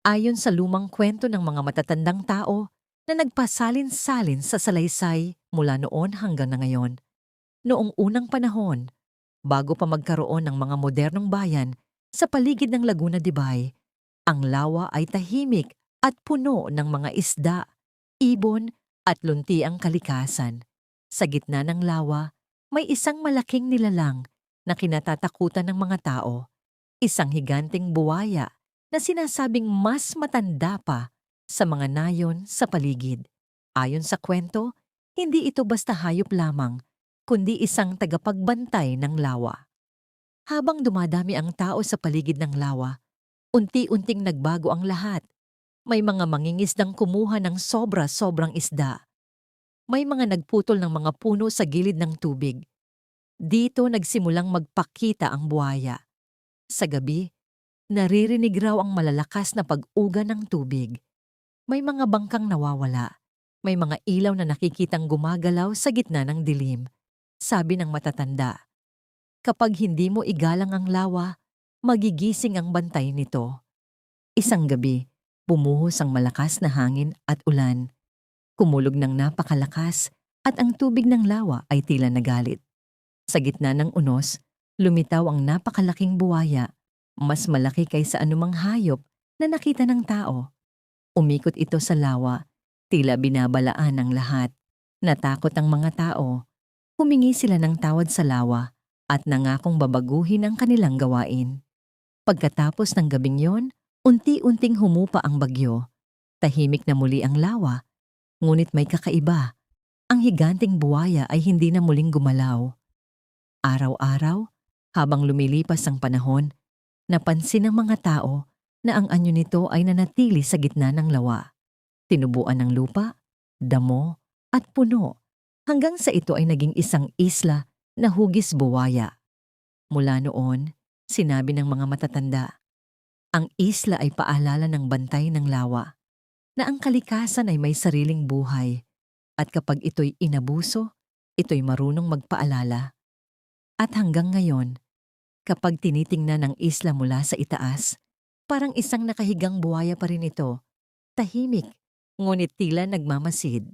Ayon sa lumang kwento ng mga matatandang tao na nagpasalin-salin sa salaysay mula noon hanggang na ngayon. Noong unang panahon, bago pa magkaroon ng mga modernong bayan sa paligid ng Laguna de Bay, ang lawa ay tahimik at puno ng mga isda, ibon at luntiang kalikasan. Sa gitna ng lawa, may isang malaking nilalang na kinatatakutan ng mga tao, isang higanting buwaya na sinasabing mas matanda pa sa mga nayon sa paligid. Ayon sa kwento, hindi ito basta hayop lamang, kundi isang tagapagbantay ng lawa. Habang dumadami ang tao sa paligid ng lawa, unti-unting nagbago ang lahat. May mga mangingisdang kumuha ng sobra-sobrang isda. May mga nagputol ng mga puno sa gilid ng tubig. Dito nagsimulang magpakita ang buhaya. Sa gabi, naririnig raw ang malalakas na pag-uga ng tubig. May mga bangkang nawawala. May mga ilaw na nakikitang gumagalaw sa gitna ng dilim. Sabi ng matatanda, kapag hindi mo igalang ang lawa, magigising ang bantay nito. Isang gabi, bumuhos ang malakas na hangin at ulan. Kumulog ng napakalakas at ang tubig ng lawa ay tila nagalit. Sa gitna ng unos, lumitaw ang napakalaking buwaya, mas malaki kaysa anumang hayop na nakita ng tao. Umikot ito sa lawa, tila binabalaan ng lahat. Natakot ang mga tao. Humingi sila ng tawad sa lawa at nangakong babaguhin ang kanilang gawain. Pagkatapos ng gabing yon, unti-unting humupa ang bagyo. Tahimik na muli ang lawa, ngunit may kakaiba. Ang higanting buwaya ay hindi na muling gumalaw. Araw-araw, habang lumilipas ang panahon, napansin ng mga tao na ang anyo nito ay nanatili sa gitna ng lawa. Tinubuan ng lupa, damo, at puno, hanggang sa ito ay naging isang isla na hugis buwaya. Mula noon, sinabi ng mga matatanda, ang isla ay paalala ng bantay ng lawa, na ang kalikasan ay may sariling buhay, at kapag ito'y inabuso, ito'y marunong magpaalala. At hanggang ngayon, kapag tinitingnan ang isla mula sa itaas, parang isang nakahigang buhaya pa rin ito, tahimik, ngunit tila nagmamasid.